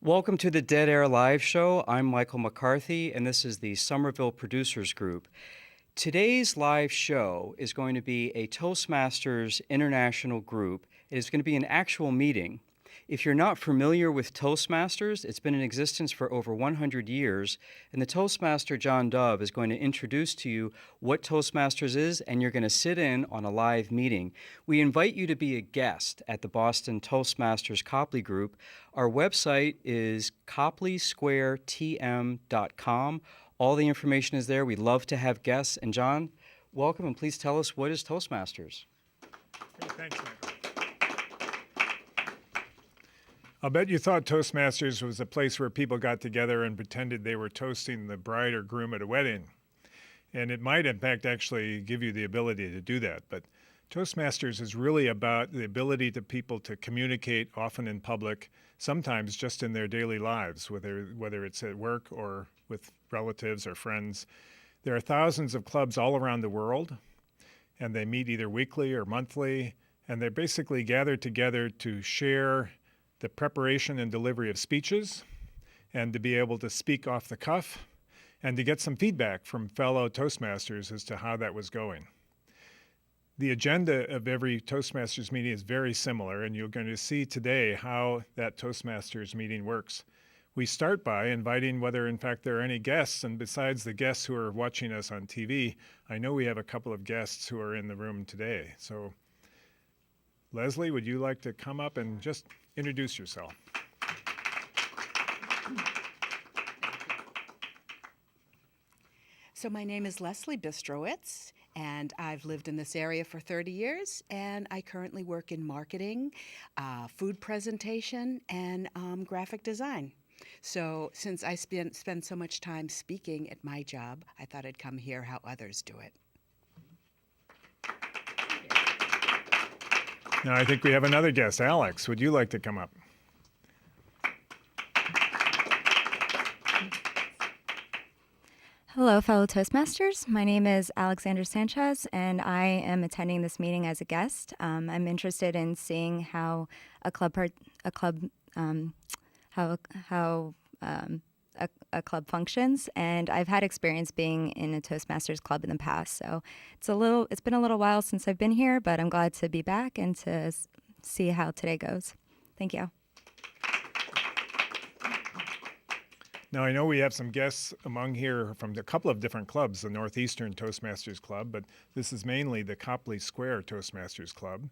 Welcome to the Dead Air Live Show. I'm Michael McCarthy, and this is the Somerville Producers Group. Today's live show is going to be a Toastmasters International group. It is going to be an actual meeting. If you're not familiar with Toastmasters, it's been in existence for over 100 years, and the Toastmaster, John Dove, is going to introduce to you what Toastmasters is, and you're going to sit in on a live meeting. We invite you to be a guest at the Boston Toastmasters Copley Group. Our website is copleysquaretm.com. All the information is there. We love to have guests. And John, welcome, and please tell us, what is Toastmasters? Great, thanks, Michael. I'll bet you thought Toastmasters was a place where people got together and pretended they were toasting the bride or groom at a wedding. And it might, in fact, actually give you the ability to do that. But Toastmasters is really about the ability to people to communicate, often in public, sometimes just in their daily lives, whether it's at work or with relatives or friends. There are thousands of clubs all around the world, and they meet either weekly or monthly, and they're basically gathered together to share the preparation and delivery of speeches, and to be able to speak off the cuff, and to get some feedback from fellow Toastmasters as to how that was going. The agenda of every Toastmasters meeting is very similar, and you're going to see today how that Toastmasters meeting works. We start by inviting whether in fact there are any guests, and besides the guests who are watching us on TV, I know we have a couple of guests who are in the room today. So Leslie, would you like to come up and just introduce yourself? So my name is Leslie Bistrowitz, and I've lived in this area for 30 years, and I currently work in marketing, food presentation, and graphic design. So since I spend so much time speaking at my job, I thought I'd come hear how others do it. Now I think we have another guest. Alex, would you like to come up? Hello, fellow Toastmasters. My name is Alexander Sanchez, and I am attending this meeting as a guest. I'm interested in seeing how a club functions, and I've had experience being in a Toastmasters club in the past. So it's been a little while since I've been here, but I'm glad to be back and to see how today goes. Thank you. Now, I know we have some guests among here from a couple of different clubs, the Northeastern Toastmasters Club, but this is mainly the Copley Square Toastmasters Club.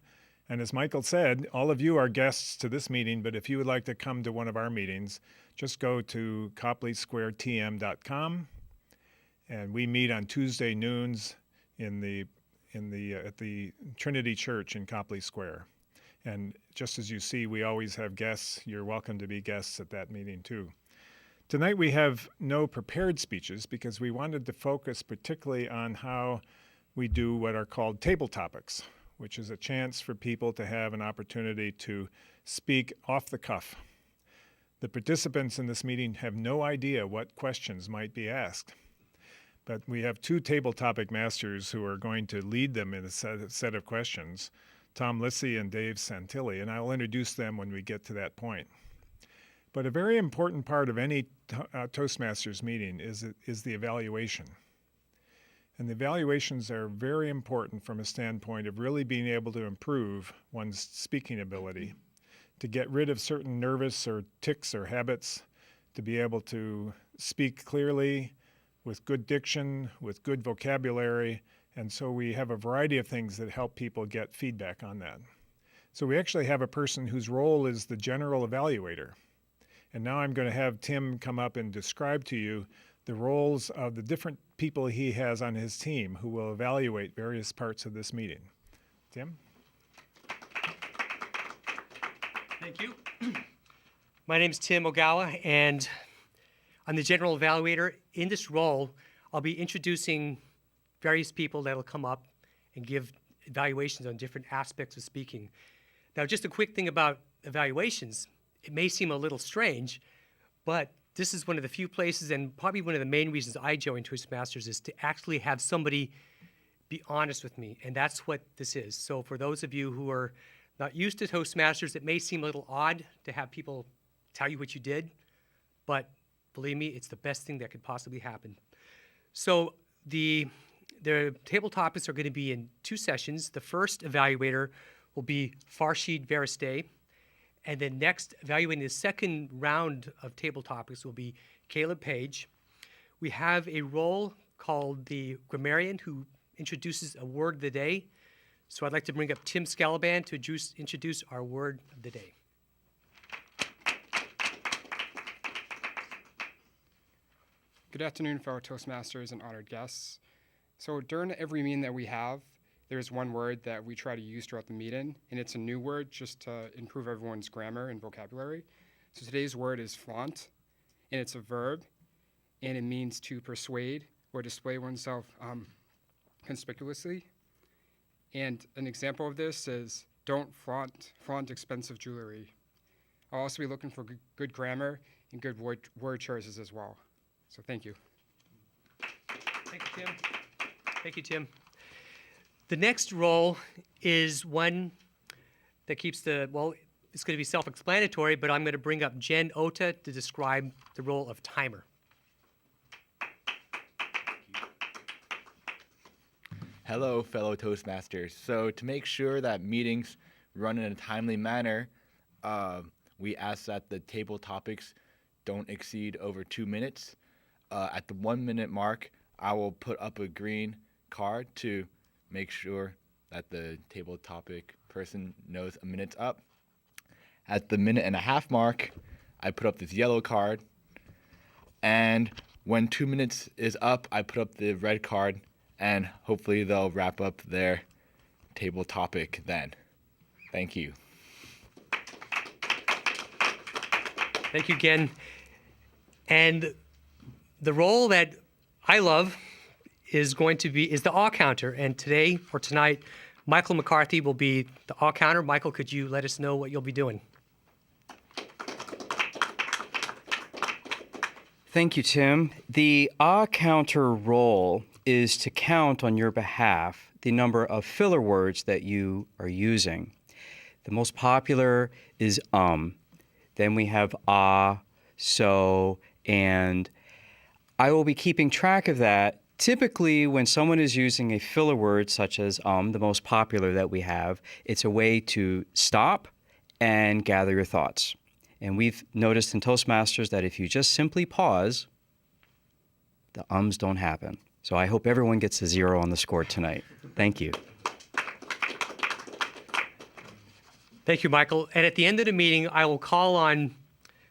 And as Michael said, all of you are guests to this meeting, but if you would like to come to one of our meetings, just go to copleysquaretm.com, and we meet on Tuesday noons at the Trinity Church in Copley Square. And just as you see, we always have guests. You're welcome to be guests at that meeting too. Tonight we have no prepared speeches because we wanted to focus particularly on how we do what are called table topics, which is a chance for people to have an opportunity to speak off the cuff. The participants in this meeting have no idea what questions might be asked, but we have two table topic masters who are going to lead them in a set of questions, Tom Lissy and Dave Santilli, and I will introduce them when we get to that point. But a very important part of any Toastmasters meeting is the evaluation. And the evaluations are very important from a standpoint of really being able to improve one's speaking ability, to get rid of certain nervous or tics or habits, to be able to speak clearly, with good diction, with good vocabulary, and so we have a variety of things that help people get feedback on that. So we actually have a person whose role is the general evaluator. And now I'm going to have Tim come up and describe to you the roles of the different people he has on his team who will evaluate various parts of this meeting. Tim? Thank you. My name is Tim Ogawa, and I'm the general evaluator. In this role, I'll be introducing various people that will come up and give evaluations on different aspects of speaking. Now, just a quick thing about evaluations. It may seem a little strange, but this is one of the few places, and probably one of the main reasons I joined Toastmasters, is to actually have somebody be honest with me, and that's what this is. So for those of you who are not used to Toastmasters, it may seem a little odd to have people tell you what you did, but believe me, it's the best thing that could possibly happen. So the table topics are going to be in 2 sessions. The first evaluator will be Farshid Veristeh, and then next, evaluating the second round of table topics will be Caleb Page. We have a role called the grammarian who introduces a word of the day. So I'd like to bring up Tim Scalaban to introduce our word of the day. Good afternoon, fellow Toastmasters and honored guests. So during every meeting that we have, there's one word that we try to use throughout the meeting, and it's a new word just to improve everyone's grammar and vocabulary. So today's word is flaunt, and it's a verb, and it means to persuade or display oneself conspicuously. And an example of this is don't flaunt expensive jewelry. I'll also be looking for good grammar and good word choices as well. So thank you. Thank you, Tim. Thank you, Tim. The next role is one that keeps it's going to be self-explanatory, but I'm going to bring up Jen Ota to describe the role of timer. Hello, fellow Toastmasters. So to make sure that meetings run in a timely manner, we ask that the table topics don't exceed over 2 minutes. At the 1 minute mark, I will put up a green card to make sure that the table topic person knows a minute's up. At the 1.5 minute mark, I put up this yellow card. And when 2 minutes is up, I put up the red card, and hopefully they'll wrap up their table topic then. Thank you. Thank you again. And the role that I love is the all counter. And today or tonight, Michael McCarthy will be the all counter. Michael, could you let us know what you'll be doing? Thank you, Tim. The counter role is to count on your behalf the number of filler words that you are using. The most popular is Then we have so, and I will be keeping track of that. Typically, when someone is using a filler word such as the most popular that we have, it's a way to stop and gather your thoughts. And we've noticed in Toastmasters that if you just simply pause, the ums don't happen. So I hope everyone gets a 0 on the score tonight. Thank you. Thank you, Michael. And at the end of the meeting, I will call on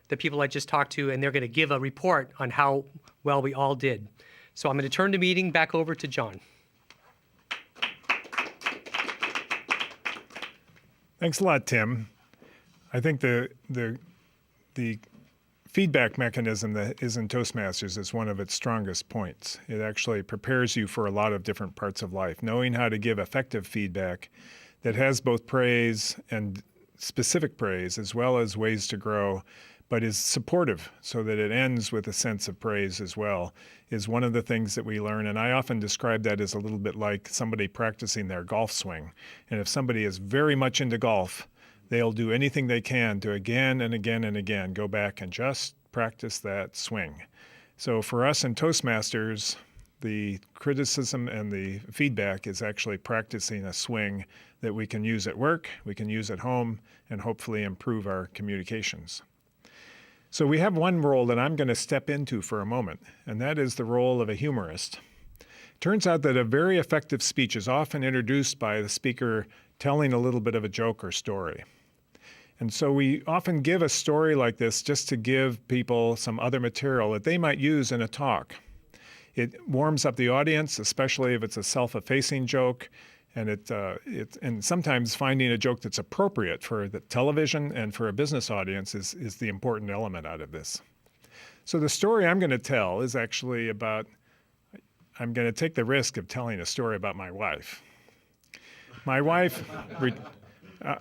the people I just talked to, and they're going to give a report on how well we all did. So I'm going to turn the meeting back over to John. Thanks a lot, Tim. I think the feedback mechanism that is in Toastmasters is one of its strongest points. It actually prepares you for a lot of different parts of life. Knowing how to give effective feedback that has both praise and specific praise as well as ways to grow, but is supportive so that it ends with a sense of praise as well, is one of the things that we learn. And I often describe that as a little bit like somebody practicing their golf swing. And if somebody is very much into golf, they'll do anything they can to again and again and again go back and just practice that swing. So for us in Toastmasters, the criticism and the feedback is actually practicing a swing that we can use at work, we can use at home, and hopefully improve our communications. So we have one role that I'm going to step into for a moment, and that is the role of a humorist. Turns out that a very effective speech is often introduced by the speaker telling a little bit of a joke or story. And so we often give a story like this just to give people some other material that they might use in a talk. It warms up the audience, especially if it's a self-effacing joke, and sometimes finding a joke that's appropriate for the television and for a business audience is the important element out of this. So the story I'm going to tell is actually about, I'm going to take the risk of telling a story about my wife. My wife,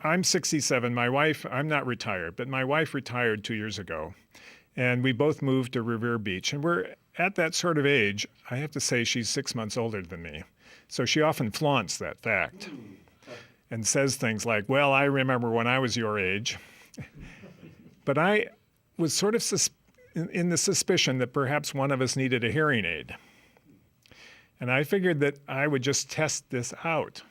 I'm 67. My wife, I'm not retired, but my wife retired 2 years ago. And we both moved to Revere Beach. And we're at that sort of age. I have to say she's 6 months older than me. So she often flaunts that fact and says things like, well, I remember when I was your age. But I was sort of in the suspicion that perhaps one of us needed a hearing aid. And I figured that I would just test this out.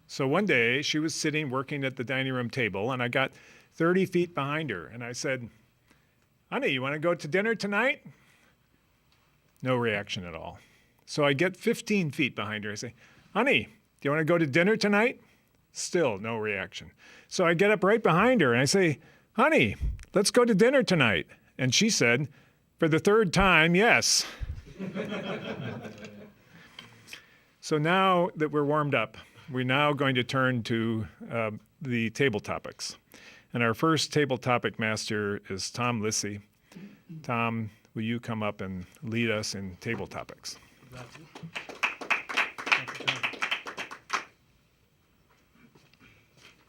So one day she was sitting working at the dining room table, and I got 30 feet behind her, and I said, "Honey, you want to go to dinner tonight?" No reaction at all. So I get 15 feet behind her. I say, "Honey, do you want to go to dinner tonight?" Still no reaction. So I get up right behind her and I say, "Honey, let's go to dinner tonight." And she said, for the third time, yes. So now that we're warmed up, we're now going to turn to the table topics. And our first table topic master is Tom Lissy. Tom, will you come up and lead us in table topics?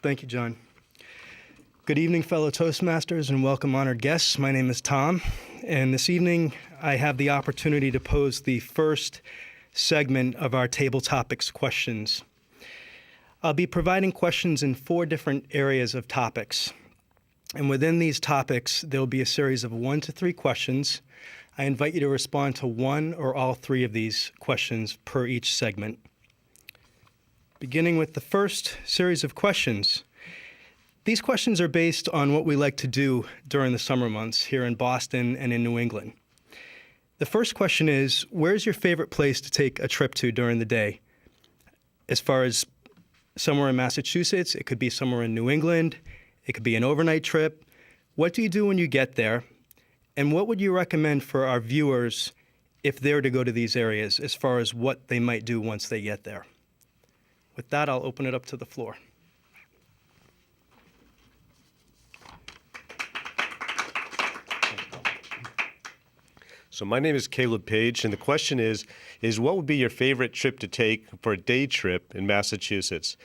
Thank you, John. Good evening, fellow Toastmasters, and welcome honored guests. My name is Tom, and this evening I have the opportunity to pose the first segment of our table topics questions. I'll be providing questions in 4 different areas of topics. And within these topics, there'll be a series of 1 to 3 questions. I invite you to respond to 1 or all 3 of these questions per each segment. Beginning with the first series of questions. These questions are based on what we like to do during the summer months here in Boston and in New England. The first question is, where's your favorite place to take a trip to during the day? As far as somewhere in Massachusetts, it could be somewhere in New England, it could be an overnight trip. What do you do when you get there? And what would you recommend for our viewers if they're to go to these areas as far as what they might do once they get there? With that, I'll open it up to the floor. So my name is Caleb Page, and the question is what would be your favorite trip to take for a day trip in Massachusetts?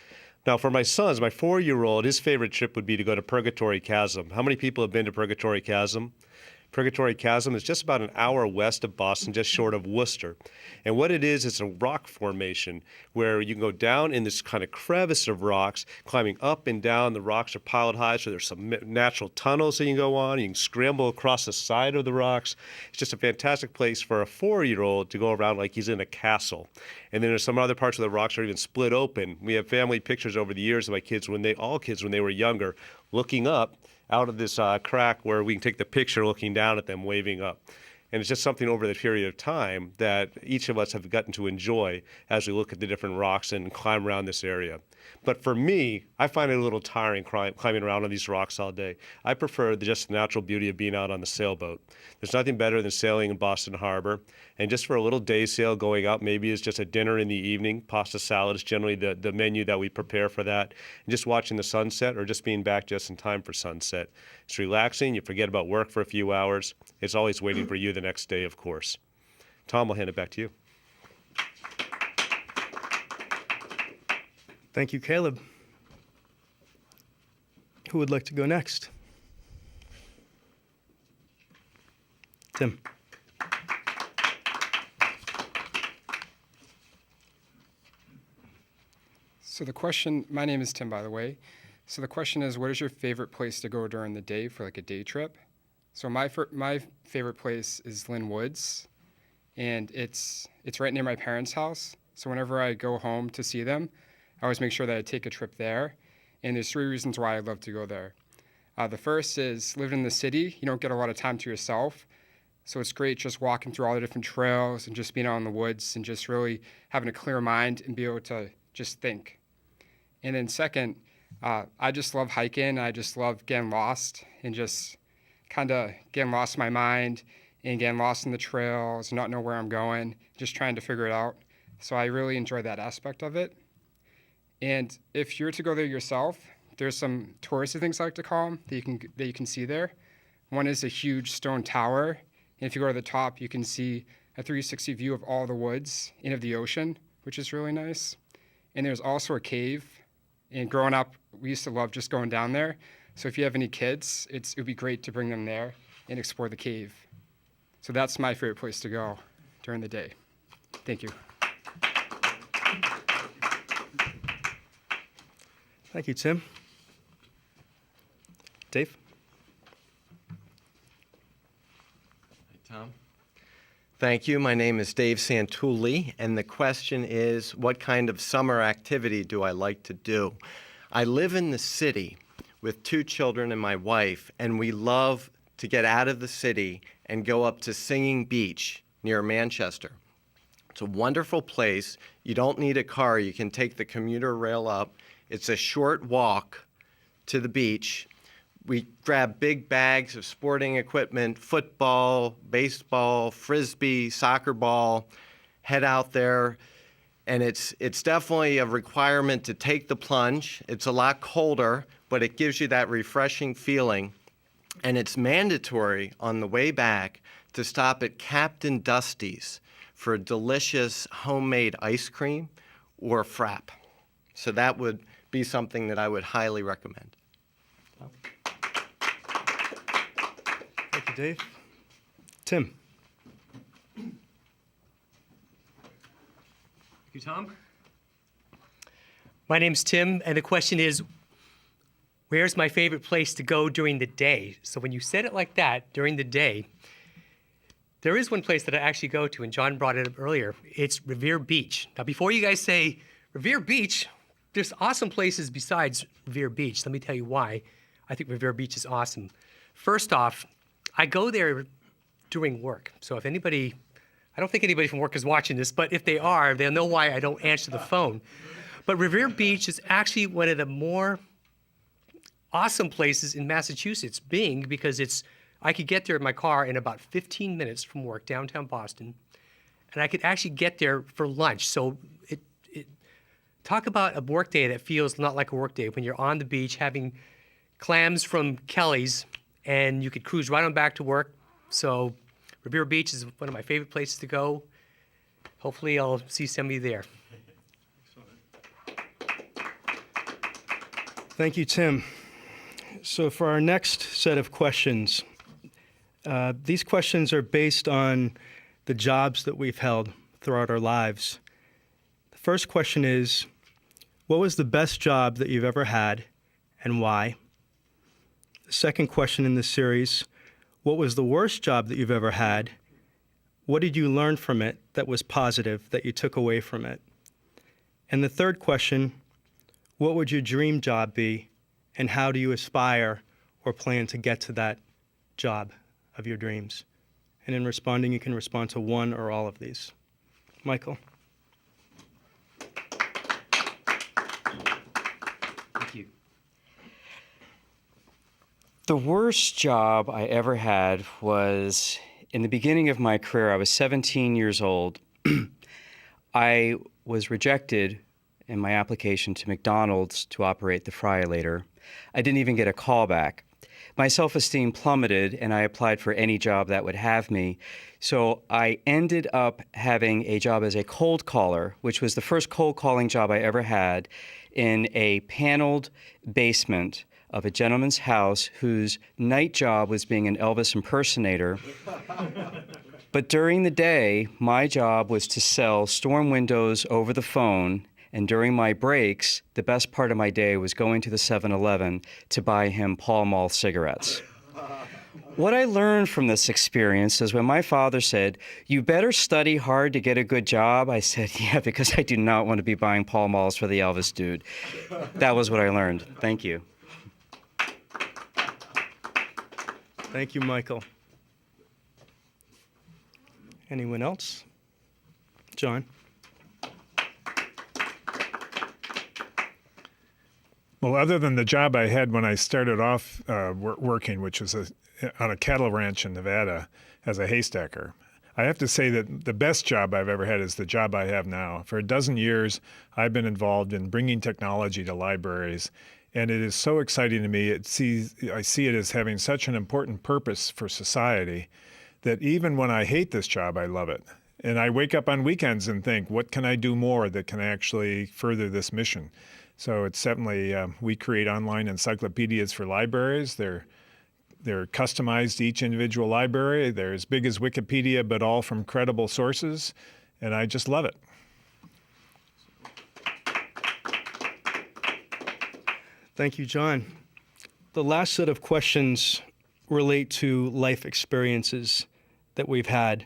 Now, for my sons, my 4-year-old, his favorite trip would be to go to Purgatory Chasm. How many people have been to Purgatory Chasm? Purgatory Chasm is just about an hour west of Boston, just short of Worcester. And what it is, it's a rock formation where you can go down in this kind of crevice of rocks, climbing up and down. The rocks are piled high, so there's some natural tunnels that you can go on. You can scramble across the side of the rocks. It's just a fantastic place for a 4-year-old to go around like he's in a castle. And then there's some other parts of the rocks that are even split open. We have family pictures over the years of my kids, when they were younger, looking up out of this crack where we can take the picture looking down at them, waving up. And it's just something over the period of time that each of us have gotten to enjoy as we look at the different rocks and climb around this area. But for me, I find it a little tiring climbing around on these rocks all day. I prefer just the natural beauty of being out on the sailboat. There's nothing better than sailing in Boston Harbor. And just for a little day sail going out, maybe it's just a dinner in the evening. Pasta salad is generally the menu that we prepare for that. And just watching the sunset or just being back just in time for sunset. It's relaxing. You forget about work for a few hours. It's always waiting for you the next day, of course. Tom, I'll hand it back to you. Thank you, Caleb. Who would like to go next? Tim. So the question, my name is Tim, by the way. So the question is, what is your favorite place to go during the day for like a day trip? So my favorite place is Lynn Woods, and it's right near my parents' house. So whenever I go home to see them, I always make sure that I take a trip there. And there's 3 reasons why I love to go there. The first is living in the city, you don't get a lot of time to yourself. So it's great just walking through all the different trails and just being out in the woods and just really having a clear mind and be able to just think. And then second, I just love hiking. I just love getting lost and just kind of getting lost in my mind and getting lost in the trails, not know where I'm going, just trying to figure it out. So I really enjoy that aspect of it. And if you're to go there yourself, there's some touristy things, I like to call them, that you can see there. One is a huge stone tower. And if you go to the top, you can see a 360 view of all the woods and of the ocean, which is really nice. And there's also a cave. And growing up, we used to love just going down there. So if you have any kids, it would be great to bring them there and explore the cave. So that's my favorite place to go during the day. Thank you. Thank you, Tim. Dave? Tom. Thank you. My name is Dave Santulli, and the question is, what kind of summer activity do I like to do? I live in the city with 2 children and my wife, and we love to get out of the city and go up to Singing Beach near Manchester. It's a wonderful place. You don't need a car. You can take the commuter rail up. It's a short walk to the beach. We grab big bags of sporting equipment, football, baseball, frisbee, soccer ball, head out there. And it's definitely a requirement to take the plunge. It's a lot colder, but it gives you that refreshing feeling. And it's mandatory on the way back to stop at Captain Dusty's for delicious homemade ice cream or frap. So that would be something that I would highly recommend. Thank you, Dave. Tim. Thank you, Tom. My name's Tim, and the question is, where's my favorite place to go during the day? So when you said it like that, during the day, there is one place that I actually go to, and John brought it up earlier. It's Revere Beach. Now, before you guys say, Revere Beach, there's awesome places besides Revere Beach. Let me tell you why I think Revere Beach is awesome. First off, I go there during work. So if anybody, I don't think anybody from work is watching this, but if they are, they'll know why I don't answer the phone. But Revere Beach is actually one of the more awesome places in Massachusetts, being because I could get there in my car in about 15 minutes from work, downtown Boston, and I could actually get there for lunch. So talk about a work day that feels not like a work day when you're on the beach having clams from Kelly's, and you could cruise right on back to work. So Revere Beach is one of my favorite places to go. Hopefully I'll see some of you there. Thank you, Tim. So for our next set of questions, these questions are based on the jobs that we've held throughout our lives. The first question is, what was the best job that you've ever had and why? The second question in this series, what was the worst job that you've ever had? What did you learn from it that was positive that you took away from it? And the third question, what would your dream job be, and how do you aspire or plan to get to that job of your dreams? And in responding, you can respond to one or all of these. Michael. Thank you. The worst job I ever had was in the beginning of my career. I was 17 years old. I was rejected in my application to McDonald's to operate the fry-later. I didn't even get a call back. My self-esteem plummeted, and I applied for any job that would have me. So I ended up having a job as a cold caller, which was the first cold calling job I ever had, in a paneled basement of a gentleman's house whose night job was being an Elvis impersonator. But during the day, my job was to sell storm windows over the phone. And during my breaks, the best part of my day was going to the 7-Eleven to buy him Pall Mall cigarettes. What I learned from this experience is when my father said, "You better study hard to get a good job," I said, "Yeah, because I do not want to be buying Pall Malls for the Elvis dude." That was what I learned. Thank you. Thank you, Michael. Anyone else? John? Well, other than the job I had when I started off working, which was on a cattle ranch in Nevada as a haystacker, I have to say that the best job I've ever had is the job I have now. For a dozen years, I've been involved in bringing technology to libraries, and it is so exciting to me. I see it as having such an important purpose for society that even when I hate this job, I love it. And I wake up on weekends and think, what can I do more that can actually further this mission? So it's certainly, we create online encyclopedias for libraries. They're customized to each individual library. They're as big as Wikipedia, but all from credible sources. And I just love it. Thank you, John. The last set of questions relate to life experiences. that we've had.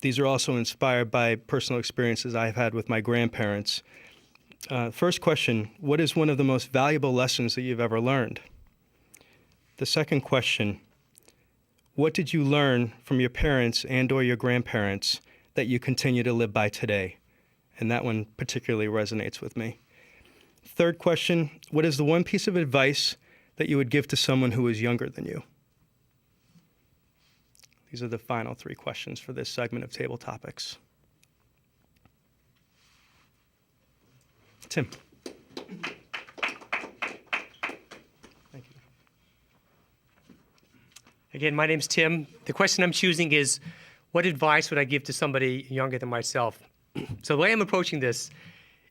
These are also inspired by personal experiences I've had with my grandparents. First question, what is one of the most valuable lessons that you've ever learned? The second question, what did you learn from your parents and or your grandparents that you continue to live by today? And that one particularly resonates with me. Third question, what is the one piece of advice that you would give to someone who is younger than you? These are the final three questions for this segment of Table Topics. Tim. Thank you. Again, my name's Tim. The question I'm choosing is, what advice would I give to somebody younger than myself? So the way I'm approaching this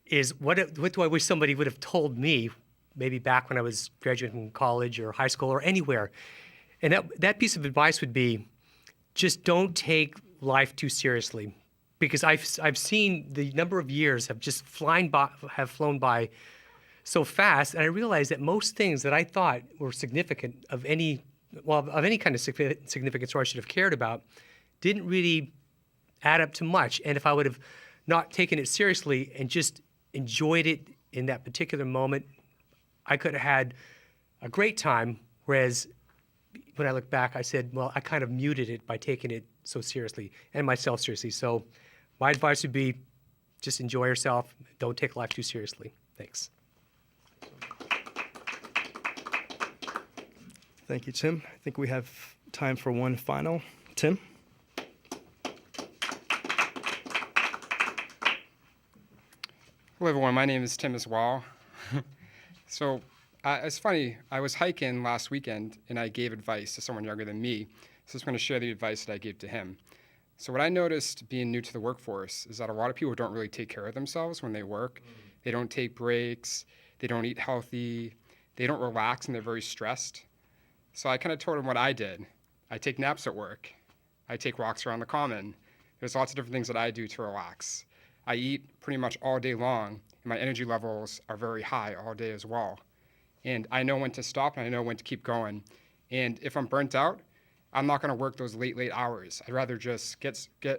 is, what do I wish somebody would have told me, maybe back when I was graduating from college or high school or anywhere? And that piece of advice would be, just don't take life too seriously, because I've seen the number of years have just flown by so fast, and I realized that most things that I thought were significant of any kind of significance, or I should have cared about, didn't really add up to much. And if I would have not taken it seriously and just enjoyed it in that particular moment, I could have had a great time. Whereas when I look back, I said, well, I kind of muted it by taking it so seriously, and myself seriously. So my advice would be, just enjoy yourself. Don't take life too seriously. Thanks. Thank you, Tim. I think we have time for one final. Tim? Hello, everyone. My name is Tim as well. So it's funny. I was hiking last weekend, and I gave advice to someone younger than me. So I'm going to share the advice that I gave to him. So what I noticed being new to the workforce is that a lot of people don't really take care of themselves when they work. They don't take breaks. They don't eat healthy. They don't relax, and they're very stressed. So I kind of told them what I did. I take naps at work. I take walks around the common. There's lots of different things that I do to relax. I eat pretty much all day long, and my energy levels are very high all day as well. And I know when to stop, and I know when to keep going. And if I'm burnt out, I'm not going to work those late hours. I'd rather just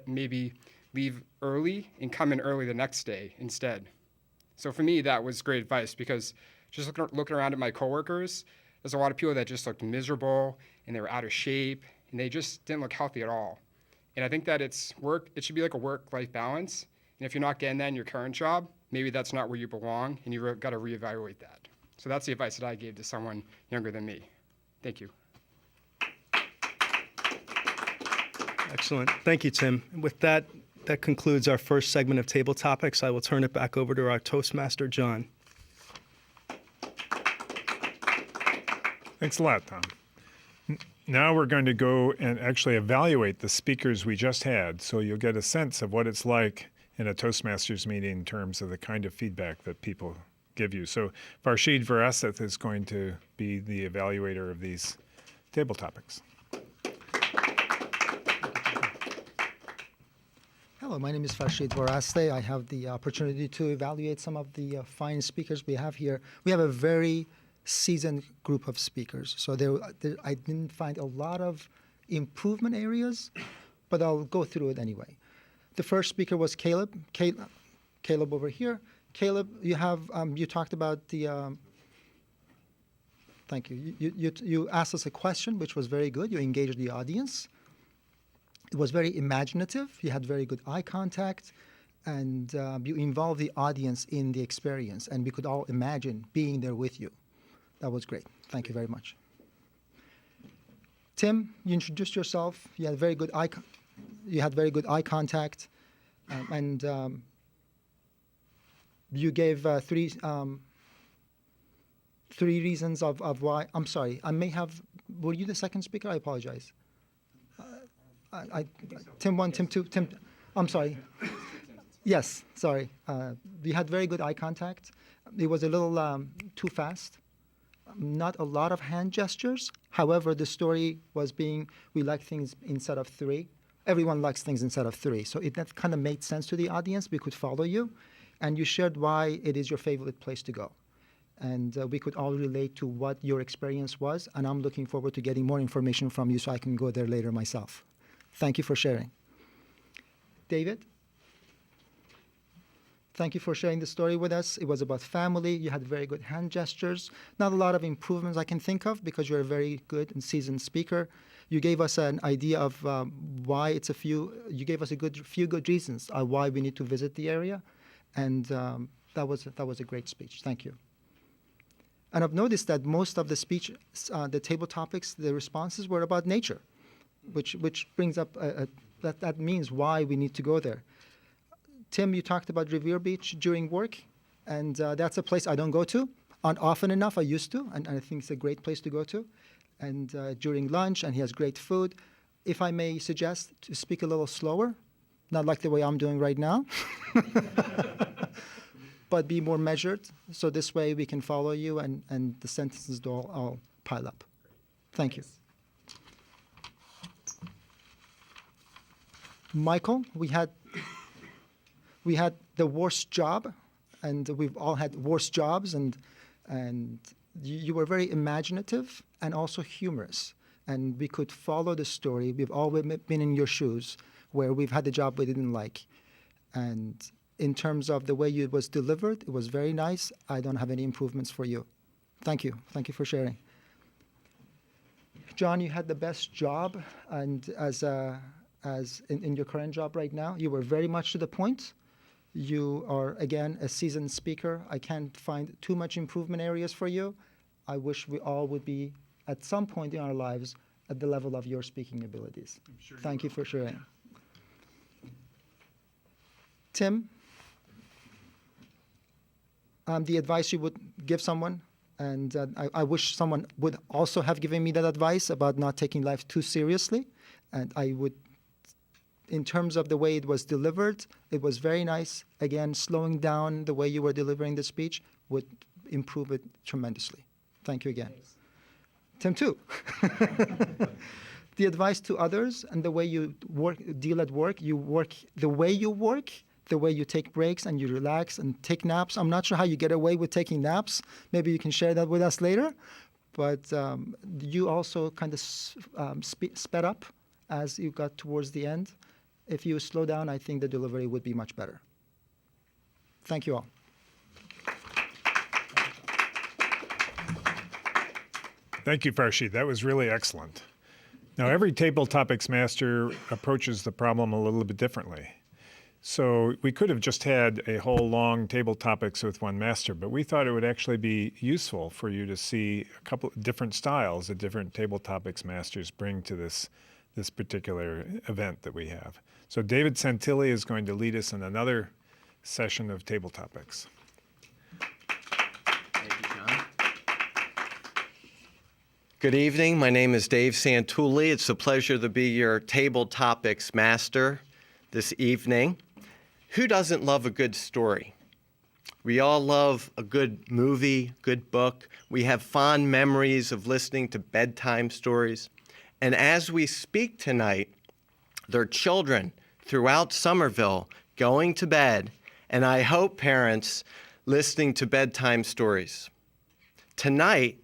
maybe leave early and come in early the next day instead. So for me, that was great advice, because just looking around at my coworkers, there's a lot of people that just looked miserable, and they were out of shape, and they just didn't look healthy at all. And I think that it should be like a work-life balance. And if you're not getting that in your current job, maybe that's not where you belong, and you've got to reevaluate that. So that's the advice that I gave to someone younger than me. Thank you. Excellent. Thank you, Tim. With that concludes our first segment of Table Topics. I will turn it back over to our Toastmaster, John. Thanks a lot, Tom. Now we're going to go and actually evaluate the speakers we just had, so you'll get a sense of what it's like in a Toastmasters meeting in terms of the kind of feedback that people give you. So Farshid Varaseth is going to be the evaluator of these table topics. Hello, my name is Farshid Varaseth. I have the opportunity to evaluate some of the fine speakers we have here. We have a very seasoned group of speakers, so I didn't find a lot of improvement areas, but I'll go through it anyway. The first speaker was Caleb. Caleb over here. Caleb, you talked about the. Thank you. You asked us a question, which was very good. You engaged the audience. It was very imaginative. You had very good eye contact, and you involved the audience in the experience, and we could all imagine being there with you. That was great. Thank you very much. Tim, you introduced yourself. You had very good eye contact, and you gave three reasons of why. I'm sorry. I may have. Were you the second speaker? I apologize. Tim 1, Tim 2, Tim. I'm sorry. Yes, sorry. You had very good eye contact. It was a little too fast. Not a lot of hand gestures. However, the story was we like things instead of three. Everyone likes things instead of three. So that kind of made sense to the audience. We could follow you. And you shared why it is your favorite place to go. And we could all relate to what your experience was. And I'm looking forward to getting more information from you so I can go there later myself. Thank you for sharing. David? Thank you for sharing the story with us. It was about family. You had very good hand gestures. Not a lot of improvements I can think of because you're a very good and seasoned speaker. You gave us an idea of why you gave us few good reasons why we need to visit the area. And that was a great speech. Thank you. And I've noticed that most of the speech, the table topics, the responses were about nature, which brings up that means why we need to go there. Tim, you talked about Revere Beach during work, and that's a place I don't go to often enough. I used to, and I think it's a great place to go to. And during lunch, and he has great food. If I may suggest to speak a little slower, not like the way I'm doing right now, but be more measured, so this way we can follow you and the sentences don't all pile up. Thank you. Michael, we had the worst job, and we've all had worse jobs, and you were very imaginative and also humorous, and we could follow the story. We've all been in your shoes, where we've had the job we didn't like, and in terms of the way it was delivered, it was very nice. I don't have any improvements for you. Thank you. Thank you for sharing. John, you had the best job, and as in your current job right now, you were very much to the point. You are, again, a seasoned speaker. I can't find too much improvement areas for you. I wish we all would be, at some point in our lives, at the level of your speaking abilities. Thank you for sharing. Tim, the advice you would give someone, and I wish someone would also have given me that advice about not taking life too seriously, and I would, in terms of the way it was delivered, it was very nice. Again, slowing down the way you were delivering the speech would improve it tremendously. Thank you again. Thanks. Tim, too. The advice to others and the way you deal at work, the way you take breaks and you relax and take naps. I'm not sure how you get away with taking naps. Maybe you can share that with us later. But you also kind of sped up as you got towards the end. If you slow down, I think the delivery would be much better. Thank you all. Thank you, Farshid. That was really excellent. Now, every table topics master approaches the problem a little bit differently. So we could have just had a whole long table topics with one master, but we thought it would actually be useful for you to see a couple of different styles that different table topics masters bring to this particular event that we have. So David Santilli is going to lead us in another session of table topics. Thank you, John. Good evening. My name is Dave Santulli. It's a pleasure to be your table topics master this evening. Who doesn't love a good story? We all love a good movie, good book. We have fond memories of listening to bedtime stories. And as we speak tonight, there are children throughout Somerville going to bed, and I hope parents listening to bedtime stories. Tonight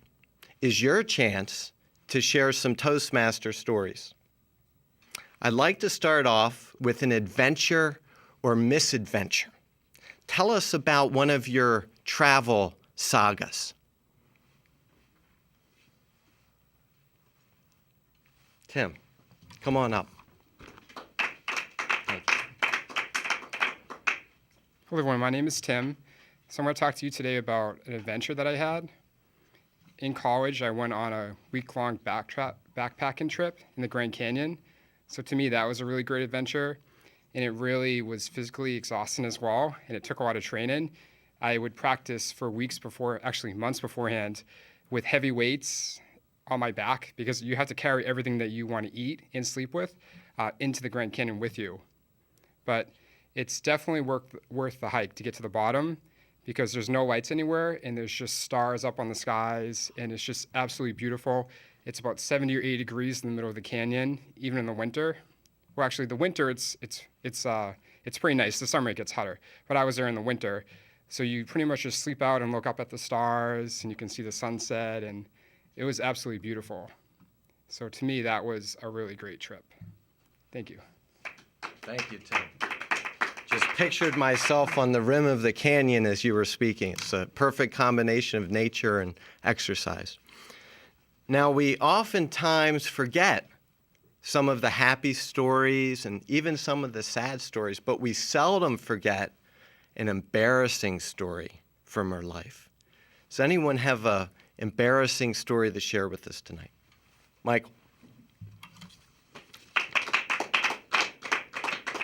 is your chance to share some Toastmaster stories. I'd like to start off with an adventure or misadventure. Tell us about one of your travel sagas. Tim, come on up. Hello everyone, my name is Tim. So I'm going to talk to you today about an adventure that I had. In college, I went on a week-long backpacking trip in the Grand Canyon. So to me, that was a really great adventure, and it really was physically exhausting as well, and it took a lot of training. I would practice for weeks before, actually months beforehand, with heavy weights on my back, because you have to carry everything that you want to eat and sleep with into the Grand Canyon with you. But it's definitely worth the hike to get to the bottom, because there's no lights anywhere, and there's just stars up on the skies, and it's just absolutely beautiful. It's about 70 or 80 degrees in the middle of the canyon, even in the winter. Well, actually, the winter it's pretty nice. The summer it gets hotter, but I was there in the winter, so you pretty much just sleep out and look up at the stars, and you can see the sunset, and it was absolutely beautiful. So to me, that was a really great trip. Thank you. Thank you, Tim. Just pictured myself on the rim of the canyon as you were speaking. It's a perfect combination of nature and exercise. Now, we oftentimes forget some of the happy stories and even some of the sad stories, but we seldom forget an embarrassing story from our life. Does anyone have an embarrassing story to share with us tonight? Michael.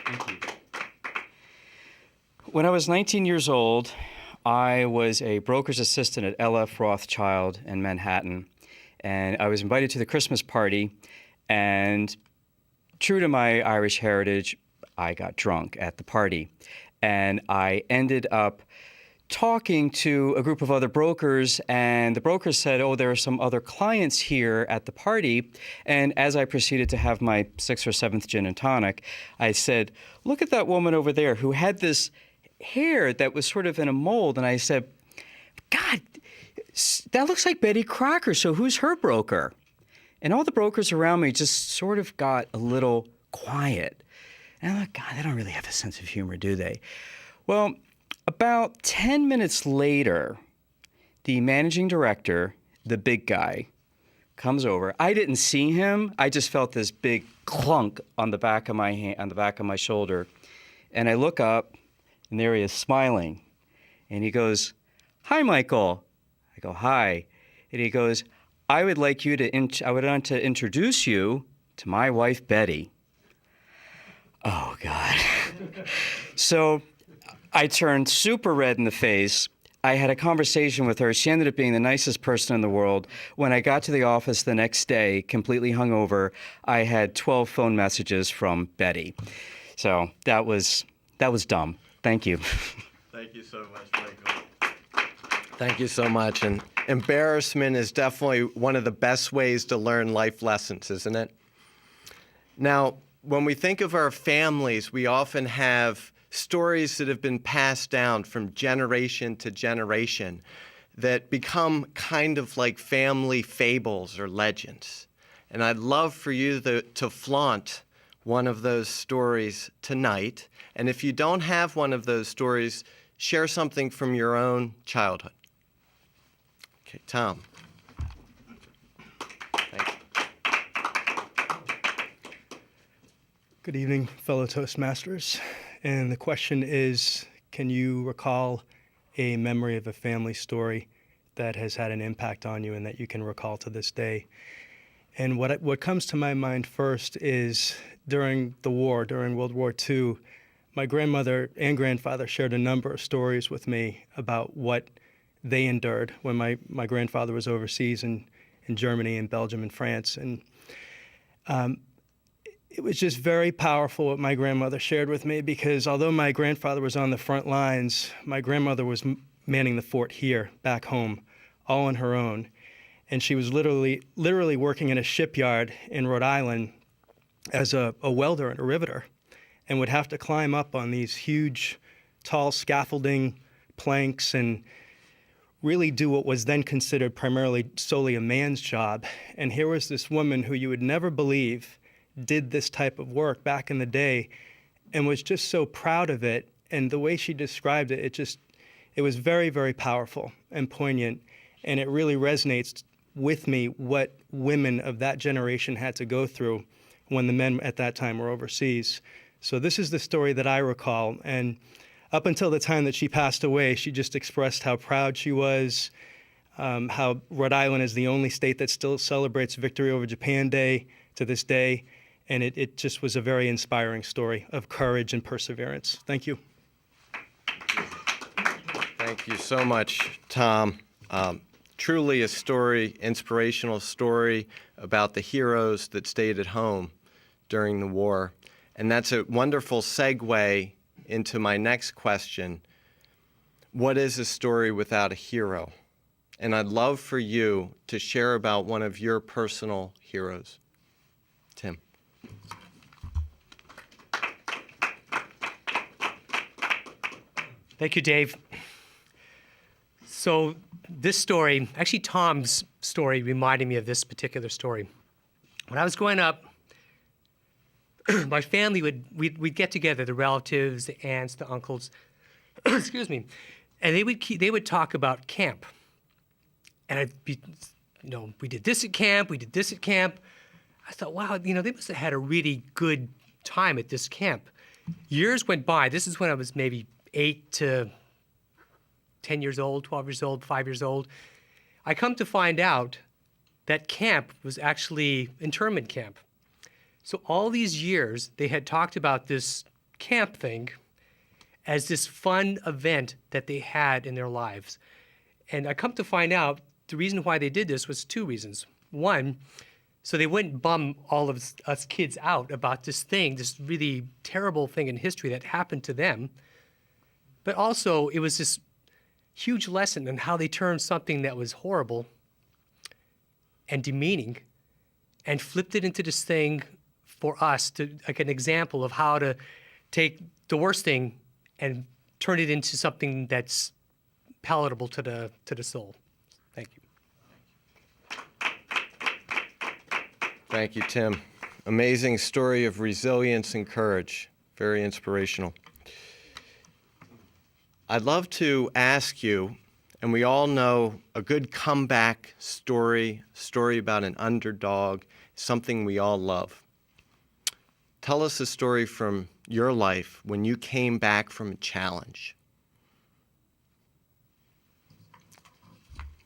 Thank you. When I was 19 years old, I was a broker's assistant at LF Rothschild in Manhattan, and I was invited to the Christmas party, and true to my Irish heritage, I got drunk at the party, and I ended up talking to a group of other brokers, and the brokers said, oh, there are some other clients here at the party. And as I proceeded to have my 6th or 7th gin and tonic, I said, look at that woman over there who had this hair that was sort of in a mold. And I said, God, that looks like Betty Crocker, so who's her broker? And all the brokers around me just sort of got a little quiet. And I thought, God, they don't really have a sense of humor, do they? Well, about 10 minutes later, the managing director, the big guy, comes over. I didn't see him. I just felt this big clunk on the back of my hand, on the back of my shoulder. And I look up, and there he is smiling. And he goes, hi, Michael. I go, hi. And he goes, I would like to introduce you to my wife, Betty. Oh, God. So I turned super red in the face. I had a conversation with her. She ended up being the nicest person in the world. When I got to the office the next day, completely hungover, I had 12 phone messages from Betty. So that was dumb. Thank you. Thank you so much, Michael. Thank you so much. And embarrassment is definitely one of the best ways to learn life lessons, isn't it? Now, when we think of our families, we often have stories that have been passed down from generation to generation that become kind of like family fables or legends. And I'd love for you to flaunt one of those stories tonight. And if you don't have one of those stories, share something from your own childhood. Okay, Tom. Thank you. Good evening, fellow Toastmasters. And the question is, can you recall a memory of a family story that has had an impact on you and that you can recall to this day? And what comes to my mind first is during the war, during World War II, my grandmother and grandfather shared a number of stories with me about what they endured when my grandfather was overseas in Germany and Belgium and France. And it was just very powerful what my grandmother shared with me, because although my grandfather was on the front lines, my grandmother was manning the fort here, back home, all on her own. And she was literally working in a shipyard in Rhode Island as a welder and a riveter, and would have to climb up on these huge, tall scaffolding planks and really do what was then considered primarily solely a man's job. And here was this woman who you would never believe did this type of work back in the day and was just so proud of it. And the way she described it, it was very, very powerful and poignant. And it really resonates with me what women of that generation had to go through when the men at that time were overseas. So this is the story that I recall. And up until the time that she passed away, she just expressed how proud she was, how Rhode Island is the only state that still celebrates Victory over Japan Day to this day. And it just was a very inspiring story of courage and perseverance. Thank you. Thank you so much, Tom. Truly a story, inspirational story about the heroes that stayed at home during the war. And that's a wonderful segue into my next question. What is a story without a hero? And I'd love for you to share about one of your personal heroes. Tim. Thank you, Dave. So this story, actually Tom's story reminded me of this particular story. When I was growing up, my family we'd get together, the relatives, the aunts, the uncles, excuse me, and they would talk about camp. And I'd be, we did this at camp, we did this at camp. I thought, wow, they must have had a really good time at this camp. Years went by. This is when I was maybe 8 to 10 years old, 12 years old, 5 years old. I come to find out that camp was actually internment camp. So all these years, they had talked about this camp thing as this fun event that they had in their lives. And I come to find out the reason why they did this was 2 reasons. One, so they wouldn't bum all of us kids out about this thing, this really terrible thing in history that happened to them. But also, it was this huge lesson on how they turned something that was horrible and demeaning and flipped it into this thing for us, to like an example of how to take the worst thing and turn it into something that's palatable to the soul. Thank you. Thank you, Tim. Amazing story of resilience and courage. Very inspirational. I'd love to ask you, and we all know a good comeback story about an underdog, something we all love. Tell us a story from your life when you came back from a challenge.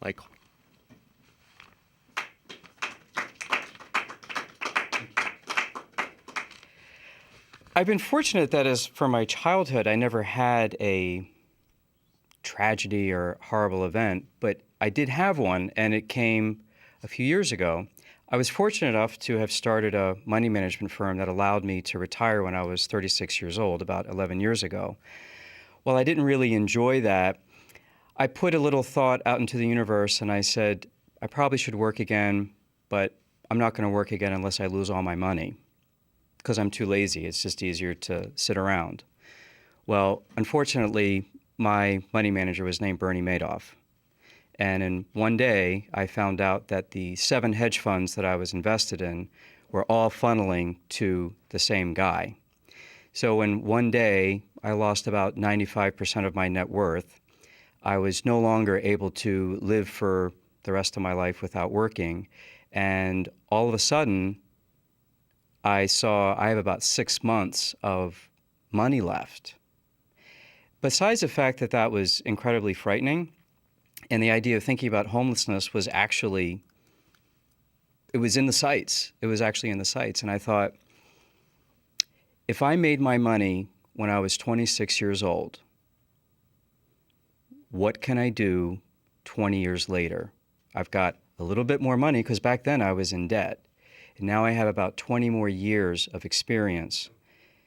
Michael. I've been fortunate that as for my childhood, I never had a tragedy or horrible event, but I did have one, and it came a few years ago. I was fortunate enough to have started a money management firm that allowed me to retire when I was 36 years old, about 11 years ago. While I didn't really enjoy that, I put a little thought out into the universe, and I said, I probably should work again, but I'm not going to work again unless I lose all my money, because I'm too lazy. It's just easier to sit around. Well, unfortunately, my money manager was named Bernie Madoff. And in one day, I found out that the 7 hedge funds that I was invested in were all funneling to the same guy. So in one day, I lost about 95% of my net worth. I was no longer able to live for the rest of my life without working. And all of a sudden, I saw I have about 6 months of money left. Besides the fact that that was incredibly frightening, and the idea of thinking about homelessness was actually, it was in the sights. It was actually in the sights. And I thought, if I made my money when I was 26 years old, what can I do 20 years later? I've got a little bit more money because back then I was in debt. And now I have about 20 more years of experience.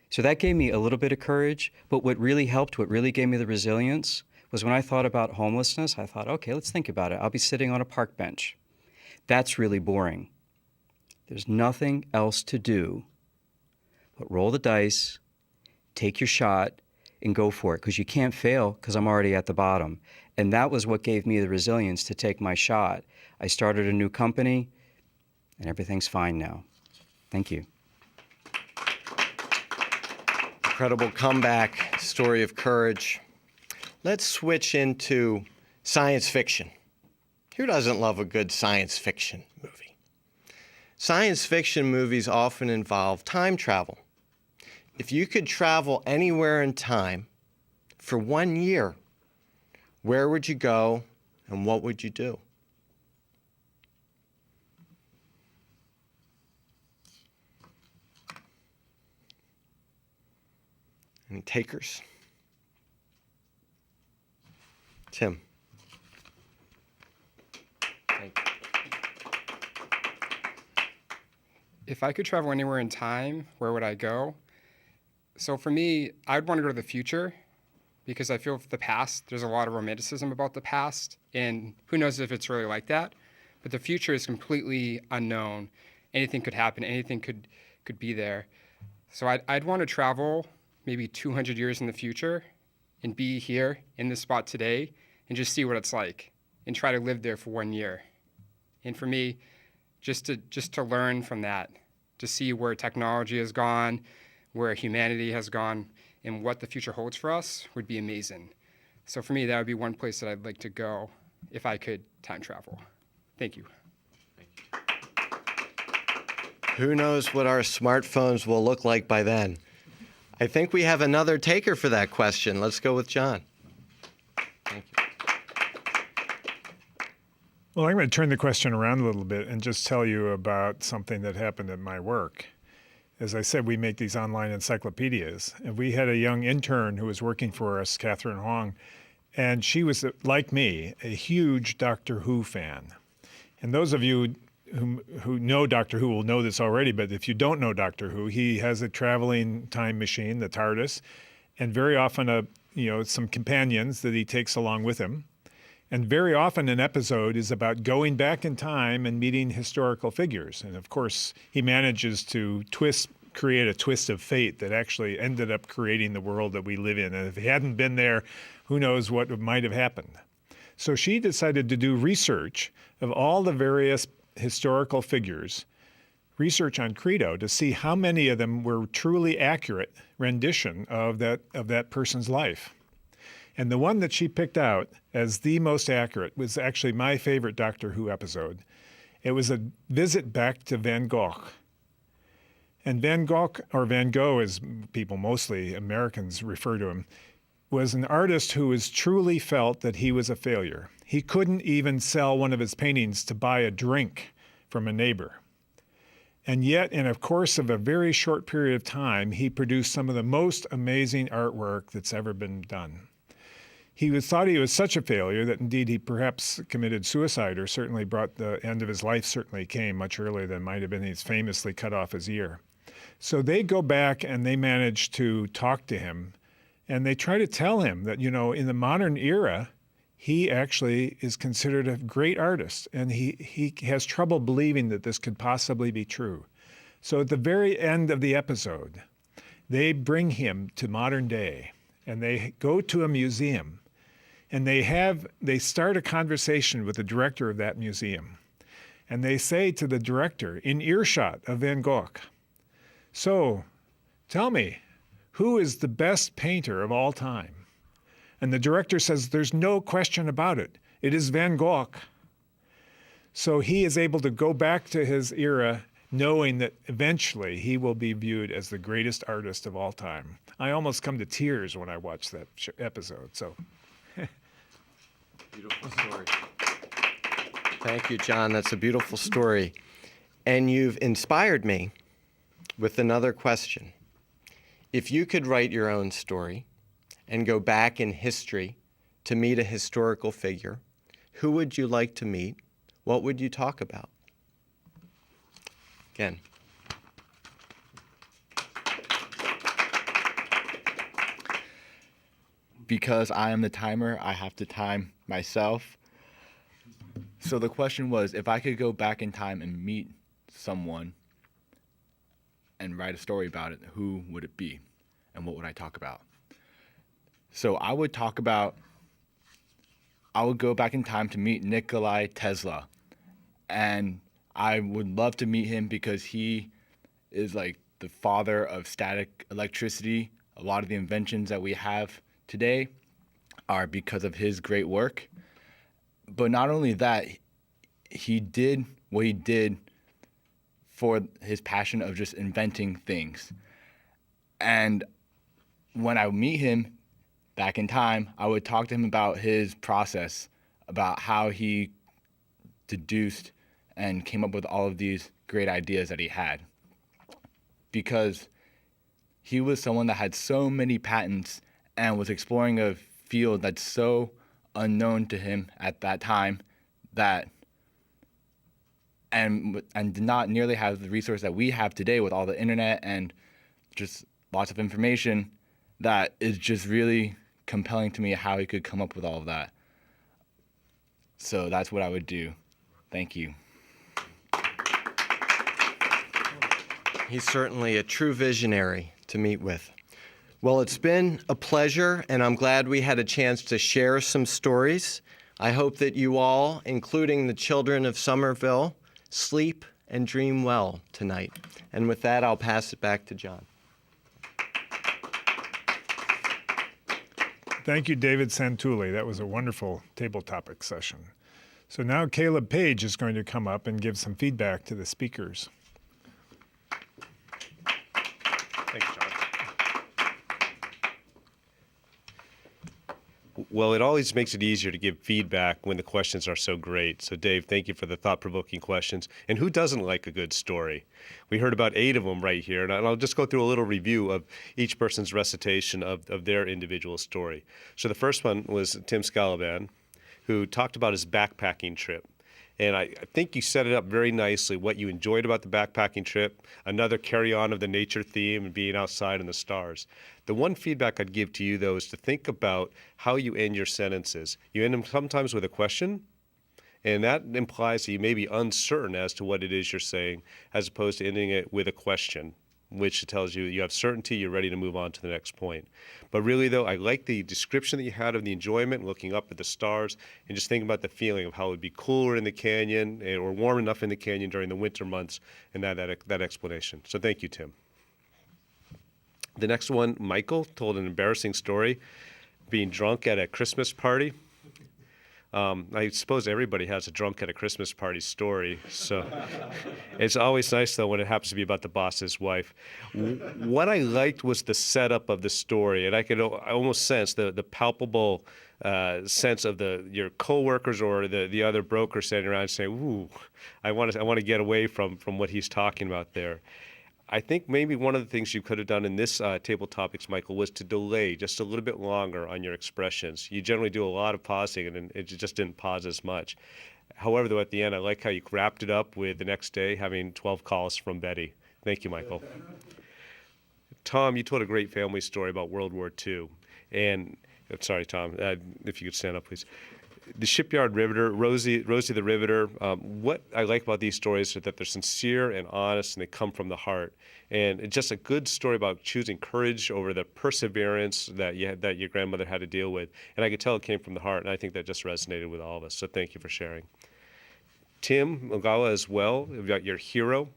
So that gave me a little bit of courage. But what really helped, what really gave me the resilience, was when I thought about homelessness, I thought, okay, let's think about it. I'll be sitting on a park bench. That's really boring. There's nothing else to do but roll the dice, take your shot, and go for it, because you can't fail because I'm already at the bottom. And that was what gave me the resilience to take my shot. I started a new company, and everything's fine now. Thank you. Incredible comeback, story of courage. Let's switch into science fiction. Who doesn't love a good science fiction movie? Science fiction movies often involve time travel. If you could travel anywhere in time for 1 year, where would you go and what would you do? Any takers? Tim. Thank you. If I could travel anywhere in time, where would I go? So for me, I'd want to go to the future because I feel for the past, there's a lot of romanticism about the past, and who knows if it's really like that. But the future is completely unknown. Anything could happen. Anything could be there. So I'd want to travel maybe 200 years in the future and be here in this spot today and just see what it's like and try to live there for 1 year. And for me, just to learn from that, to see where technology has gone, where humanity has gone, and what the future holds for us would be amazing. So for me, that would be one place that I'd like to go if I could time travel. Thank you. Who knows what our smartphones will look like by then? I think we have another taker for that question. Let's go with John. Thank you. Well, I'm going to turn the question around a little bit and just tell you about something that happened at my work. As I said, we make these online encyclopedias, and we had a young intern who was working for us, Catherine Huang, and she was, like me, a huge Doctor Who fan. And those of you who know Doctor Who will know this already, but if you don't know Doctor Who, he has a traveling time machine, the TARDIS, and very often some companions that he takes along with him. And very often an episode is about going back in time and meeting historical figures. And of course, he manages to create a twist of fate that actually ended up creating the world that we live in. And if he hadn't been there, who knows what might have happened. So she decided to do research of all the various historical figures, research on Credo, to see how many of them were truly accurate rendition of that person's life. And the one that she picked out as the most accurate was actually my favorite Doctor Who episode. It was a visit back to Van Gogh. And Van Gogh, or Van Gogh as people, mostly Americans, refer to him, was an artist who was truly felt that he was a failure. He couldn't even sell one of his paintings to buy a drink from a neighbor. And yet, in a course of a very short period of time, he produced some of the most amazing artwork that's ever been done. He thought he was such a failure that indeed he perhaps committed suicide, or certainly brought the end of his life certainly came much earlier than might have been. He's famously cut off his ear. So they go back and they manage to talk to him, and they try to tell him that, in the modern era, he actually is considered a great artist, and he has trouble believing that this could possibly be true. So at the very end of the episode, they bring him to modern day, and they go to a museum. And they start a conversation with the director of that museum. And they say to the director, in earshot of Van Gogh, "So, tell me, who is the best painter of all time?" And the director says, "There's no question about it. It is Van Gogh." So he is able to go back to his era knowing that eventually he will be viewed as the greatest artist of all time. I almost come to tears when I watch that episode. So. Beautiful story. Thank you, John. That's a beautiful story. And you've inspired me with another question. If you could write your own story and go back in history to meet a historical figure, who would you like to meet? What would you talk about? Again. Because I am the timer, I have to time myself. So the question was, if I could go back in time and meet someone and write a story about it, who would it be? And what would I talk about? So I would go back in time to meet Nikola Tesla. And I would love to meet him because he is like the father of static electricity. A lot of the inventions that we have today are because of his great work. But not only that, he did what he did for his passion of just inventing things. And when I would meet him back in time, I would talk to him about his process, about how he deduced and came up with all of these great ideas that he had. Because he was someone that had so many patents and was exploring a field that's so unknown to him at that time and did not nearly have the resource that we have today with all the internet and just lots of information, that is just really compelling to me how he could come up with all of that. So that's what I would do. Thank you. He's certainly a true visionary to meet with. Well, it's been a pleasure, and I'm glad we had a chance to share some stories. I hope that you all, including the children of Somerville, sleep and dream well tonight. And with that, I'll pass it back to John. Thank you, David Santulli. That was a wonderful table topic session. So now Caleb Page is going to come up and give some feedback to the speakers. Thanks, John. Well, it always makes it easier to give feedback when the questions are so great. So, Dave, thank you for the thought-provoking questions. And who doesn't like a good story? We heard about 8 of them right here, and I'll just go through a little review of each person's recitation of their individual story. So the first one was Tim Scalaban, who talked about his backpacking trip. And I think you set it up very nicely, what you enjoyed about the backpacking trip, another carry-on of the nature theme and being outside in the stars. The one feedback I'd give to you, though, is to think about how you end your sentences. You end them sometimes with a question, and that implies that you may be uncertain as to what it is you're saying, as opposed to ending it with a question, which tells you you have certainty, you're ready to move on to the next point. But really, though, I like the description that you had of the enjoyment, looking up at the stars, and just thinking about the feeling of how it would be cooler in the canyon or warm enough in the canyon during the winter months, and that explanation. So thank you, Tim. The next one, Michael told an embarrassing story, being drunk at a Christmas party. I suppose everybody has a drunk at a Christmas party story. So it's always nice, though, when it happens to be about the boss's wife. What I liked was the setup of the story, and I could almost sense the palpable sense of your coworkers or the other broker standing around saying, "Ooh, I want to get away from what he's talking about there." I think maybe one of the things you could have done in this table topics, Michael, was to delay just a little bit longer on your expressions. You generally do a lot of pausing, and it just didn't pause as much. However, though, at the end, I like how you wrapped it up with the next day having 12 calls from Betty. Thank you, Michael. Tom, you told a great family story about World War II. And, sorry, Tom, if you could stand up, please. The Shipyard Riveter, Rosie the Riveter, what I like about these stories is that they're sincere and honest, and they come from the heart. And it's just a good story about choosing courage over the perseverance that your grandmother had to deal with. And I could tell it came from the heart, and I think that just resonated with all of us. So thank you for sharing. Tim Ogala as well, about your hero.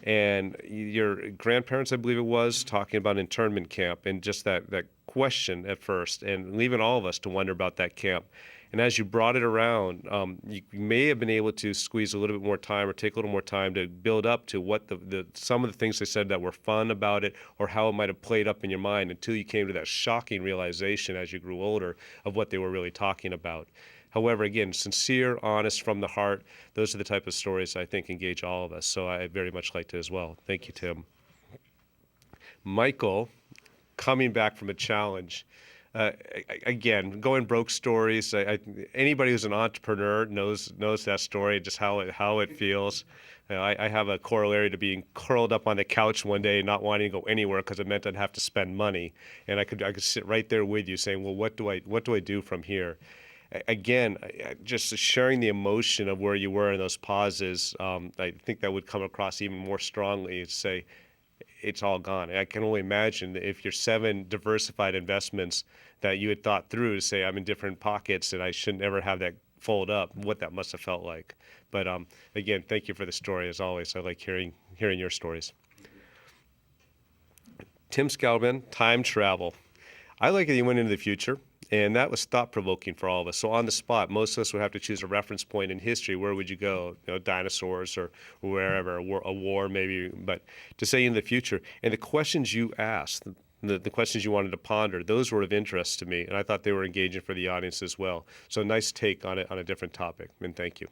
And your grandparents, I believe it was, talking about internment camp and just that question at first, and leaving all of us to wonder about that camp. And as you brought it around, you may have been able to squeeze a little bit more time or take a little more time to build up to what some of the things they said that were fun about it, or how it might have played up in your mind until you came to that shocking realization as you grew older of what they were really talking about. However, again, sincere, honest, from the heart, those are the type of stories I think engage all of us. So I very much liked it as well. Thank you, Tim. Michael, coming back from a challenge. Again, going broke stories. Anybody who's an entrepreneur knows that story, just how it feels. I have a corollary to being curled up on the couch one day, not wanting to go anywhere because it meant I'd have to spend money, and I could sit right there with you, saying, "Well, what do I do from here?" Again, just sharing the emotion of where you were in those pauses. I think that would come across even more strongly. To say, it's all gone. I can only imagine that if your 7 diversified investments that you had thought through to say, I'm in different pockets and I shouldn't ever have that fold up, what that must have felt like. But again, thank you for the story as always. I like hearing your stories. Tim Scalban, time travel. I like that you went into the future, and that was thought-provoking for all of us. So on the spot, most of us would have to choose a reference point in history. Where would you go? Dinosaurs or wherever, a war maybe. But to say in the future, and the questions you asked, the questions you wanted to ponder, those were of interest to me, and I thought they were engaging for the audience as well. So nice take on a different topic, and thank you.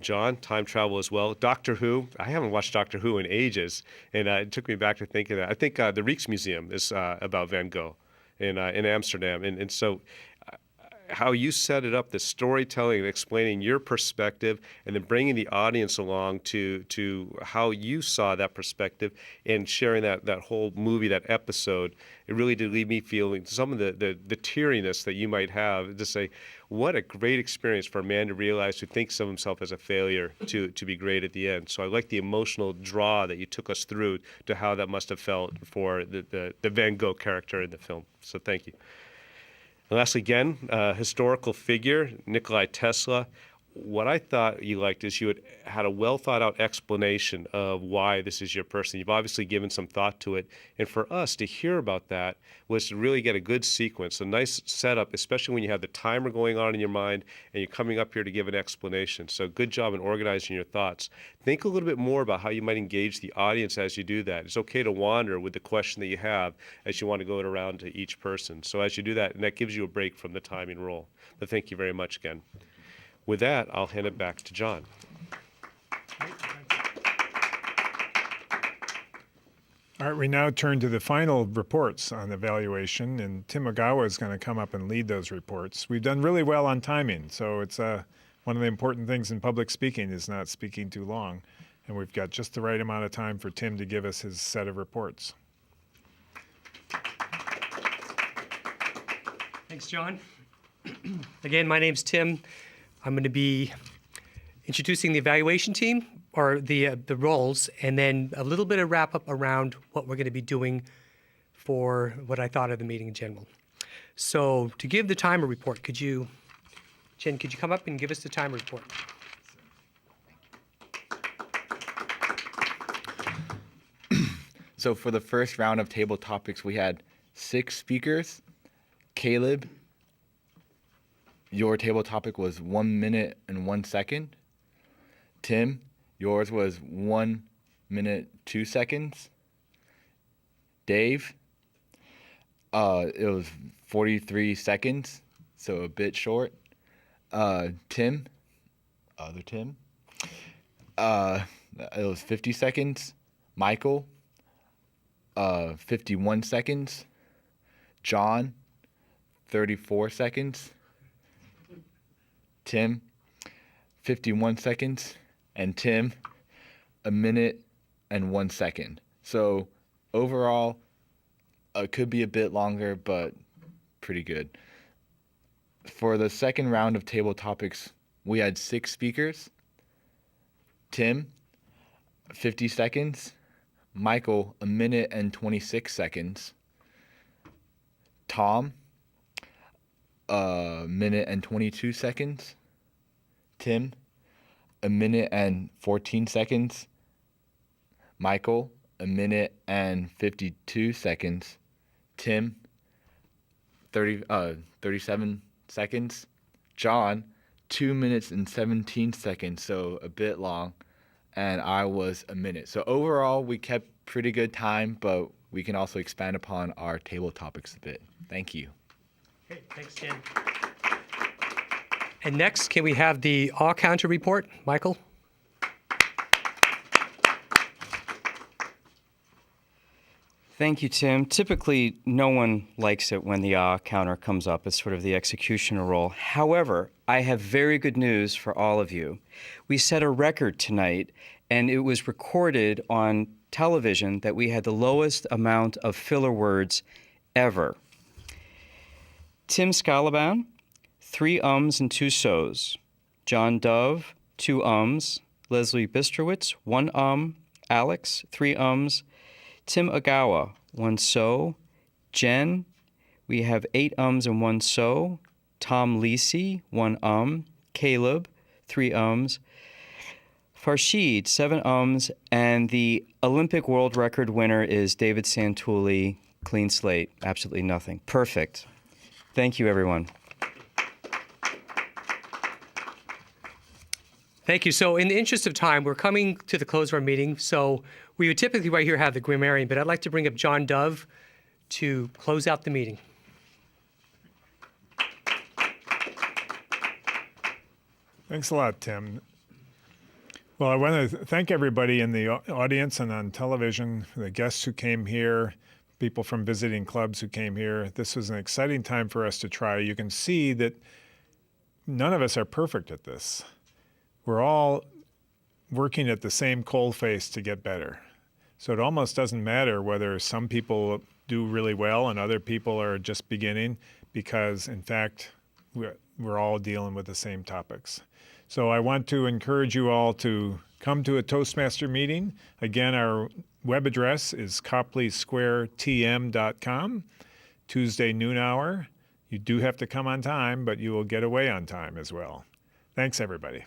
John, time travel as well. Doctor Who, I haven't watched Doctor Who in ages, and it took me back to thinking that. I think the Rijksmuseum is about Van Gogh in Amsterdam, and so how you set it up, the storytelling, explaining your perspective, and then bringing the audience along to how you saw that perspective and sharing that whole movie, that episode, it really did leave me feeling some of the teariness that you might have to say, what a great experience for a man to realize who thinks of himself as a failure to be great at the end. So I like the emotional draw that you took us through to how that must have felt for the Van Gogh character in the film. So thank you. And lastly, again, historical figure, Nikolai Tesla. what I thought you liked is you had a well thought out explanation of why this is your person. You've obviously given some thought to it. And for us to hear about that was to really get a good sequence, a nice setup, especially when you have the timer going on in your mind and you're coming up here to give an explanation. So good job in organizing your thoughts. Think a little bit more about how you might engage the audience as you do that. It's okay to wander with the question that you have as you want to go around to each person. So as you do that, and that gives you a break from the timing role. But thank you very much again. With that, I'll hand it back to John. All right, we now turn to the final reports on evaluation, and Tim Ogawa is going to come up and lead those reports. We've done really well on timing, so it's one of the important things in public speaking is not speaking too long, and we've got just the right amount of time for Tim to give us his set of reports. Thanks, John. Again, my name's Tim. I'm going to be introducing the evaluation team, or the roles, and then a little bit of wrap up around what we're going to be doing for what I thought of the meeting in general. So to give the timer report, Jen, could you come up and give us the timer report? So for the first round of table topics, we had 6 speakers. Caleb, your table topic was 1 minute and 1 second. Tim, yours was 1 minute 2 seconds. Dave, it was 43 seconds, so a bit short. Tim, other Tim, it was 50 seconds. Michael, 51 seconds. John, 34 seconds. Tim, 51 seconds. And Tim, 1 minute and 1 second. So overall, it could be a bit longer, but pretty good. For the second round of table topics, we had 6 speakers. Tim, 50 seconds. Michael, 1 minute and 26 seconds. Tom, 1 minute and 22 seconds. Tim, 1 minute and 14 seconds. Michael, 1 minute and 52 seconds. Tim, 37 seconds. John, 2 minutes and 17 seconds, so a bit long. And I was 1 minute. So overall, we kept pretty good time, but we can also expand upon our table topics a bit. Thank you. Okay, thanks, Jen. And next, can we have the all counter report? Michael? Thank you, Tim. Typically, no one likes it when the counter comes up as sort of the executioner role. However, I have very good news for all of you. We set a record tonight, and it was recorded on television that we had the lowest amount of filler words ever. Tim Scalaban, 3 ums and 2 so's. John Dove, 2 ums. Leslie Bistrowitz, 1 Alex, 3 ums. Tim Ogawa, 1 so. Jen, we have 8 ums and 1 so. Tom Lisi, 1 Caleb, 3 ums. Farshid, 7 ums. And the Olympic world record winner is David Santulli, clean slate, absolutely nothing. Perfect. Thank you, everyone. Thank you. So in the interest of time, we're coming to the close of our meeting. So we would typically right here have the grammarian, but I'd like to bring up John Dove to close out the meeting. Thanks a lot, Tim. Well, I want to thank everybody in the audience and on television, the guests who came here, people from visiting clubs who came here. This was an exciting time for us to try. You can see that none of us are perfect at this. We're all working at the same coalface to get better. So it almost doesn't matter whether some people do really well and other people are just beginning, because in fact, we're all dealing with the same topics. So I want to encourage you all to come to a Toastmaster meeting. Again, our web address is CopleysSquareTM.com, Tuesday noon hour. You do have to come on time, but you will get away on time as well. Thanks, everybody.